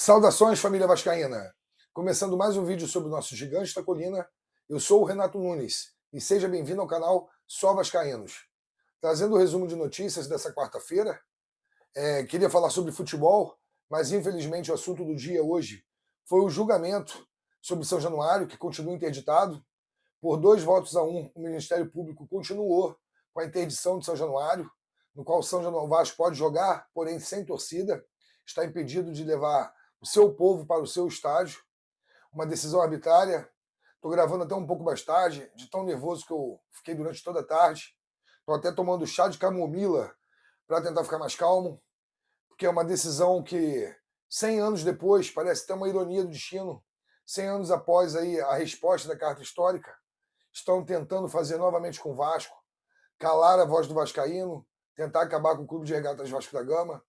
Saudações, família vascaína! Começando mais um vídeo sobre o nosso gigante da colina, eu sou o Renato Nunes e seja bem-vindo ao canal Só Vascaínos. Trazendo o resumo de notícias dessa quarta-feira, queria falar sobre futebol, mas infelizmente o assunto do dia hoje foi o julgamento sobre São Januário, que continua interditado. Por 2 votos a 1, o Ministério Público continuou com a interdição de São Januário, no qual São Januário Vasco pode jogar, porém sem torcida, está impedido de levar o seu povo para o seu estádio. Uma decisão arbitrária. Estou gravando até um pouco mais tarde, de tão nervoso que eu fiquei durante toda a tarde. Estou até tomando chá de camomila para tentar ficar mais calmo, porque é uma decisão que, 100 anos depois, parece ter uma ironia do destino. 100 anos após aí a resposta da Carta Histórica, estão tentando fazer novamente com o Vasco, calar a voz do vascaíno, tentar acabar com o Clube de Regatas Vasco da Gama.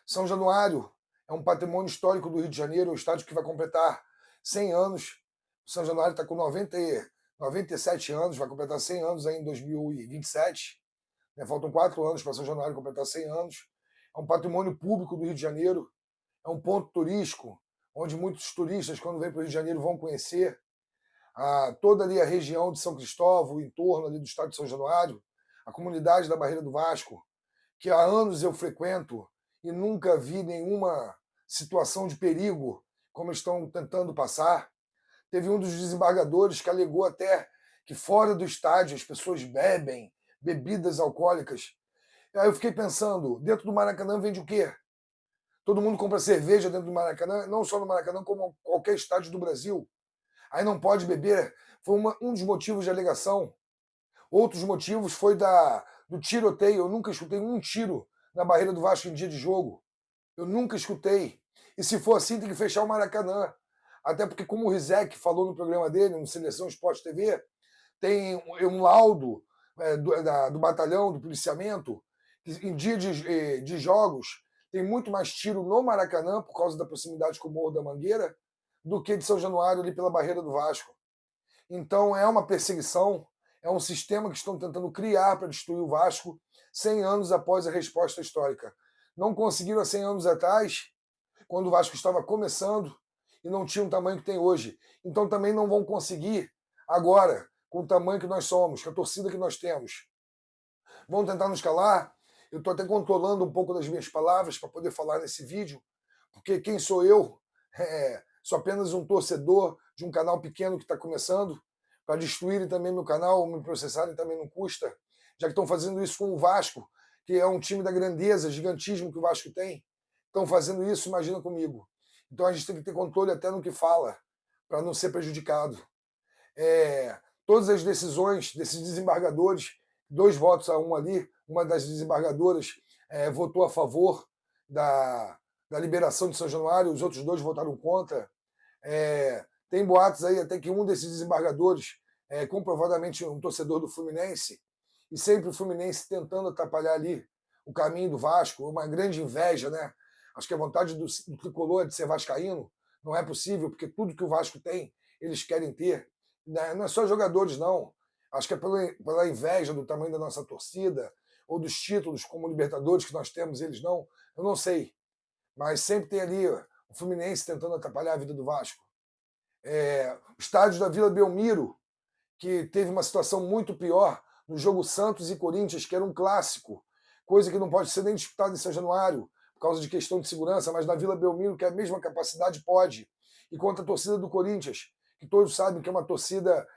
São Januário é um patrimônio histórico do Rio de Janeiro, é o estádio que vai completar 100 anos. O São Januário está com 97 anos, vai completar 100 anos aí em 2027. Faltam 4 anos para São Januário completar 100 anos. É um patrimônio público do Rio de Janeiro, é um ponto turístico, onde muitos turistas, quando vêm para o Rio de Janeiro, vão conhecer. Toda ali a região de São Cristóvão, o entorno ali do estádio de São Januário, a comunidade da Barreira do Vasco, que há anos eu frequento e nunca vi nenhuma situação de perigo como estão tentando passar. Teve um dos desembargadores que alegou até que fora do estádio as pessoas bebem bebidas alcoólicas. Aí eu fiquei pensando, dentro do Maracanã vende o quê? Todo mundo compra cerveja dentro do Maracanã, não só no Maracanã, como qualquer estádio do Brasil. Aí não pode beber. Foi um dos motivos de alegação. Outros motivos foi do tiroteio. Eu nunca escutei um tiro na Barreira do Vasco em dia de jogo. Eu nunca escutei. E se for assim, tem que fechar o Maracanã. Até porque, como o Rizek falou no programa dele, no Seleção Esporte TV, tem um laudo do batalhão, do policiamento, que em dia de jogos tem muito mais tiro no Maracanã, por causa da proximidade com o Morro da Mangueira, do que de São Januário, ali pela Barreira do Vasco. Então é uma perseguição, é um sistema que estão tentando criar para destruir o Vasco 100 anos após a resposta histórica. Não conseguiram há 100 anos atrás, quando o Vasco estava começando e não tinha o tamanho que tem hoje. Então também não vão conseguir agora, com o tamanho que nós somos, com a torcida que nós temos. Vão tentar nos calar. Eu estou até controlando um pouco das minhas palavras para poder falar nesse vídeo, porque quem sou eu? Sou apenas um torcedor de um canal pequeno que está começando. Para destruírem também meu canal, me processarem também não custa, já que estão fazendo isso com o Vasco, que é um time da grandeza, gigantismo que o Vasco tem. Estão fazendo isso, imagina comigo. Então a gente tem que ter controle até no que fala, para não ser prejudicado. Todas as decisões desses desembargadores, 2 votos a 1 ali, uma das desembargadoras votou a favor da liberação de São Januário, os outros 2 votaram contra. Tem boatos aí até que um desses desembargadores é comprovadamente um torcedor do Fluminense, e sempre o Fluminense tentando atrapalhar ali o caminho do Vasco, uma grande inveja, né? Acho que a vontade do tricolor é de ser vascaíno, não é possível, porque tudo que o Vasco tem, eles querem ter. Não é só jogadores, não. Acho que é pela inveja do tamanho da nossa torcida, ou dos títulos como Libertadores que nós temos, eles não. Eu não sei. Mas sempre tem ali o Fluminense tentando atrapalhar a vida do Vasco. O estádio da Vila Belmiro, que teve uma situação muito pior no jogo Santos e Corinthians, que era um clássico, coisa que não pode ser nem disputada em São Januário, por causa de questão de segurança, mas na Vila Belmiro, que é a mesma capacidade, pode. E contra a torcida do Corinthians, que todos sabem que é uma torcida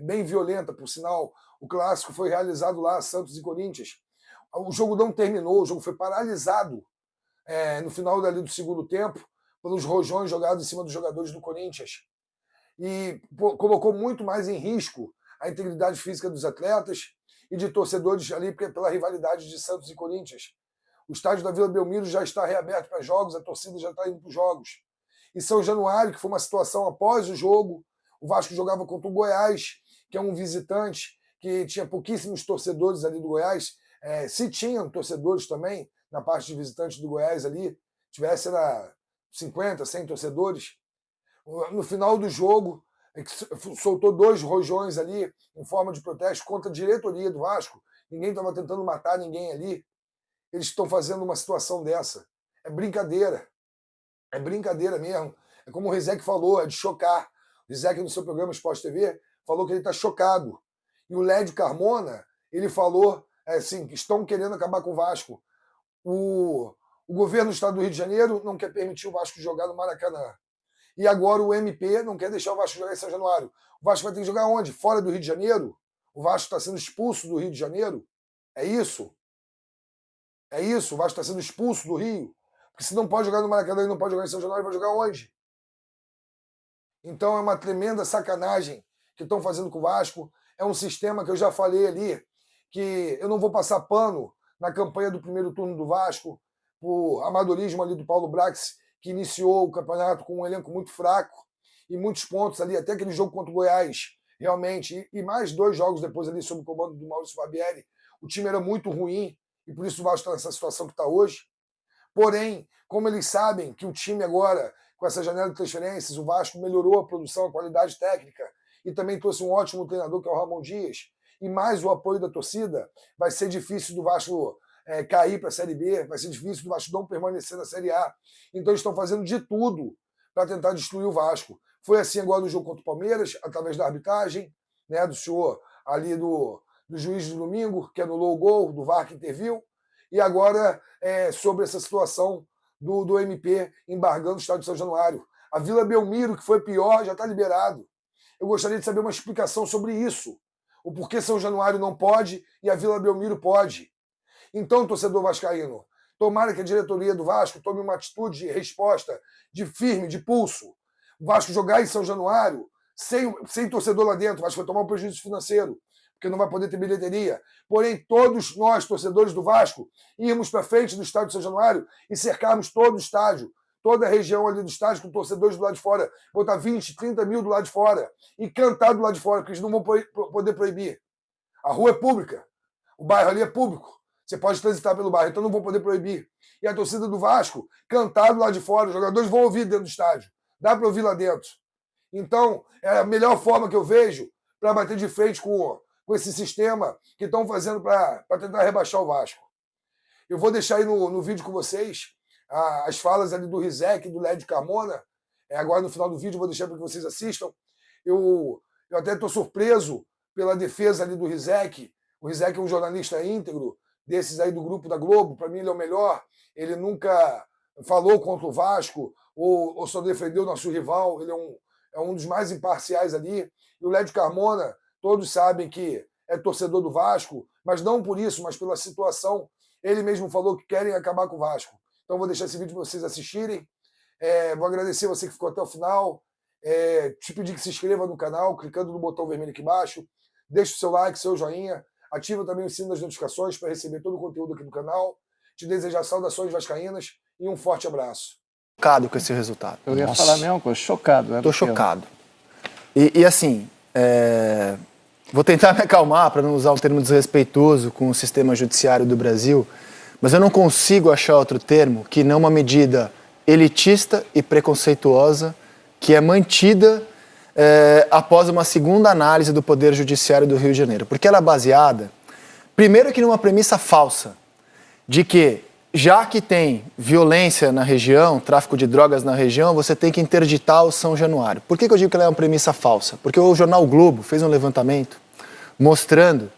bem violenta, por sinal, o clássico foi realizado lá, Santos e Corinthians. O jogo não terminou, o jogo foi paralisado no final dali do segundo tempo, pelos rojões jogados em cima dos jogadores do Corinthians. E colocou muito mais em risco a integridade física dos atletas e de torcedores ali pela rivalidade de Santos e Corinthians. O estádio da Vila Belmiro já está reaberto para jogos, a torcida já está indo para os jogos. E São Januário, que foi uma situação após o jogo, o Vasco jogava contra o Goiás, que é um visitante que tinha pouquíssimos torcedores ali do Goiás. Se tinham torcedores também, na parte de visitantes do Goiás ali, tivesse era 50, 100 torcedores. No final do jogo, soltou 2 rojões ali em forma de protesto contra a diretoria do Vasco. Ninguém estava tentando matar ninguém ali. Eles estão fazendo uma situação dessa. É brincadeira. É brincadeira mesmo. É como o Rizek falou, é de chocar. O Rizek, no seu programa Sport TV, falou que ele está chocado. E o Lédio Carmona, ele falou assim, que estão querendo acabar com o Vasco. O governo do estado do Rio de Janeiro não quer permitir o Vasco jogar no Maracanã. E agora o MP não quer deixar o Vasco jogar em São Januário. O Vasco vai ter que jogar onde? Fora do Rio de Janeiro? O Vasco está sendo expulso do Rio de Janeiro? É isso? É isso? O Vasco está sendo expulso do Rio? Porque se não pode jogar no Maracanã e não pode jogar em São Januário, vai jogar onde? Então é uma tremenda sacanagem que estão fazendo com o Vasco. É um sistema que eu já falei ali, que eu não vou passar pano na campanha do primeiro turno do Vasco, por amadorismo ali do Paulo Brax, que iniciou o campeonato com um elenco muito fraco e muitos pontos ali, até aquele jogo contra o Goiás, realmente, e mais 2 jogos depois ali sob o comando do Maurício Barbieri, o time era muito ruim e por isso o Vasco está nessa situação que está hoje. Porém, como eles sabem que o time agora, com essa janela de transferências, o Vasco melhorou a produção, a qualidade técnica e também trouxe um ótimo treinador, que é o Ramon Dias, e mais o apoio da torcida, vai ser difícil do Vasco cair para a Série B, vai ser difícil do Vasco não permanecer na Série A. Então eles estão fazendo de tudo para tentar destruir o Vasco. Foi assim agora no jogo contra o Palmeiras, através da arbitragem, né, do senhor ali do juiz do domingo, que anulou o gol, do VAR que interviu, e agora sobre essa situação do MP embargando o estádio de São Januário. A Vila Belmiro, que foi pior, já está liberado. Eu gostaria de saber uma explicação sobre isso. O porquê São Januário não pode e a Vila Belmiro pode. Então, torcedor vascaíno, tomara que a diretoria do Vasco tome uma atitude de resposta, de firme, de pulso. O Vasco jogar em São Januário, sem torcedor lá dentro, o Vasco vai tomar um prejuízo financeiro, porque não vai poder ter bilheteria. Porém, todos nós, torcedores do Vasco, irmos para frente do estádio de São Januário e cercarmos todo o estádio, toda a região ali do estádio, com torcedores do lado de fora, botar 20, 30 mil do lado de fora e cantar do lado de fora, porque eles não vão poder proibir. A rua é pública, o bairro ali é público. Você pode transitar pelo bairro, então não vão poder proibir. E a torcida do Vasco cantar do lado de fora, os jogadores vão ouvir dentro do estádio. Dá para ouvir lá dentro. Então, é a melhor forma que eu vejo para bater de frente com esse sistema que estão fazendo para tentar rebaixar o Vasco. Eu vou deixar aí no vídeo com vocês as falas ali do Rizek e do Lédio Carmona. Agora no final do vídeo eu vou deixar para que vocês assistam. Eu até estou surpreso pela defesa ali do Rizek. O Rizek é um jornalista íntegro, desses aí do grupo da Globo. Para mim ele é o melhor. Ele nunca falou contra o Vasco ou só defendeu o nosso rival. Ele é um dos mais imparciais ali. E o Lédio Carmona, todos sabem que é torcedor do Vasco, mas não por isso, mas pela situação. Ele mesmo falou que querem acabar com o Vasco. Então vou deixar esse vídeo para vocês assistirem. Vou agradecer você que ficou até o final. Te pedir que se inscreva no canal, clicando no botão vermelho aqui embaixo. Deixe o seu like, seu joinha. Ativa também o sino das notificações para receber todo o conteúdo aqui do canal. Te desejar saudações vascaínas e um forte abraço. Chocado com esse resultado. Eu ia falar a mesma coisa, chocado. Né? Tô chocado. E assim, vou tentar me acalmar para não usar um termo desrespeitoso com o sistema judiciário do Brasil, mas eu não consigo achar outro termo que não uma medida elitista e preconceituosa que é mantida após uma segunda análise do Poder Judiciário do Rio de Janeiro. Porque ela é baseada, primeiro que numa premissa falsa, de que já que tem violência na região, tráfico de drogas na região, você tem que interditar o São Januário. Por que eu digo que ela é uma premissa falsa? Porque o jornal o Globo fez um levantamento mostrando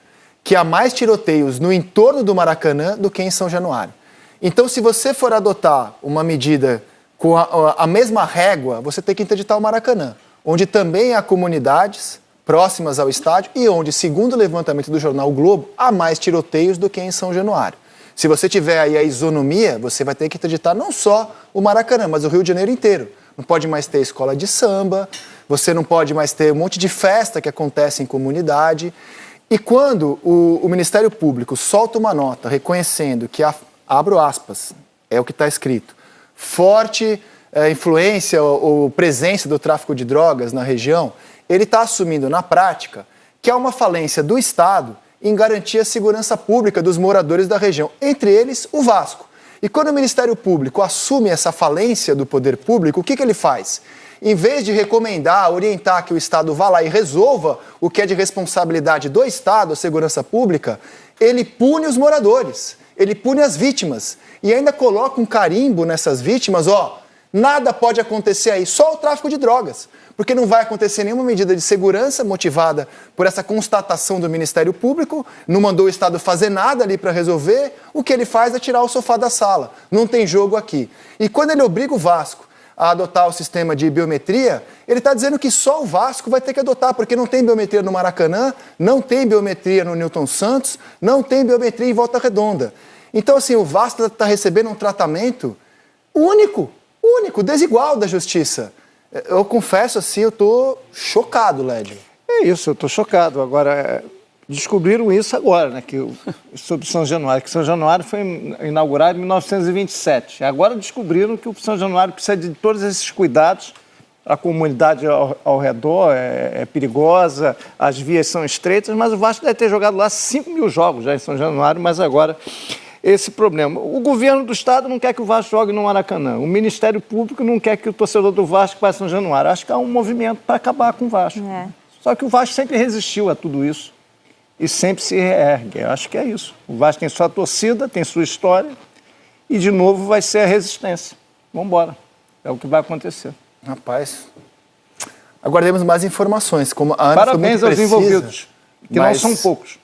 que há mais tiroteios no entorno do Maracanã do que em São Januário. Então, se você for adotar uma medida com a mesma régua, você tem que interditar o Maracanã, onde também há comunidades próximas ao estádio e onde, segundo o levantamento do jornal o Globo, há mais tiroteios do que em São Januário. Se você tiver aí a isonomia, você vai ter que interditar não só o Maracanã, mas o Rio de Janeiro inteiro. Não pode mais ter escola de samba, você não pode mais ter um monte de festa que acontece em comunidade. E quando o Ministério Público solta uma nota reconhecendo que, abro aspas, é o que está escrito, forte influência ou presença do tráfico de drogas na região, ele está assumindo na prática que há uma falência do Estado em garantir a segurança pública dos moradores da região, entre eles o Vasco. E quando o Ministério Público assume essa falência do poder público, o que ele faz? Em vez de recomendar, orientar que o Estado vá lá e resolva o que é de responsabilidade do Estado, a segurança pública, ele pune os moradores, ele pune as vítimas e ainda coloca um carimbo nessas vítimas, Nada pode acontecer aí, só o tráfico de drogas. Porque não vai acontecer nenhuma medida de segurança motivada por essa constatação do Ministério Público, não mandou o Estado fazer nada ali para resolver, o que ele faz é tirar o sofá da sala. Não tem jogo aqui. E quando ele obriga o Vasco a adotar o sistema de biometria, ele está dizendo que só o Vasco vai ter que adotar, porque não tem biometria no Maracanã, não tem biometria no Newton Santos, não tem biometria em Volta Redonda. Então, assim, o Vasco está recebendo um tratamento único, desigual da justiça. Eu confesso, assim, eu estou chocado, Lédio. É isso, eu estou chocado. Agora, descobriram isso agora, né? Sobre São Januário, que São Januário foi inaugurado em 1927. Agora descobriram que o São Januário precisa de todos esses cuidados. A comunidade ao redor é perigosa, as vias são estreitas, mas o Vasco deve ter jogado lá 5 mil jogos já em São Januário, mas agora esse problema. O governo do Estado não quer que o Vasco jogue no Maracanã. O Ministério Público não quer que o torcedor do Vasco vá a São Januário. Acho que há um movimento para acabar com o Vasco. Só que o Vasco sempre resistiu a tudo isso e sempre se reergue. Eu acho que é isso. O Vasco tem sua torcida, tem sua história e, de novo, vai ser a resistência. Vamos embora. É o que vai acontecer. Rapaz, aguardemos mais informações. Como a Ana Parabéns aos envolvidos, que não são poucos.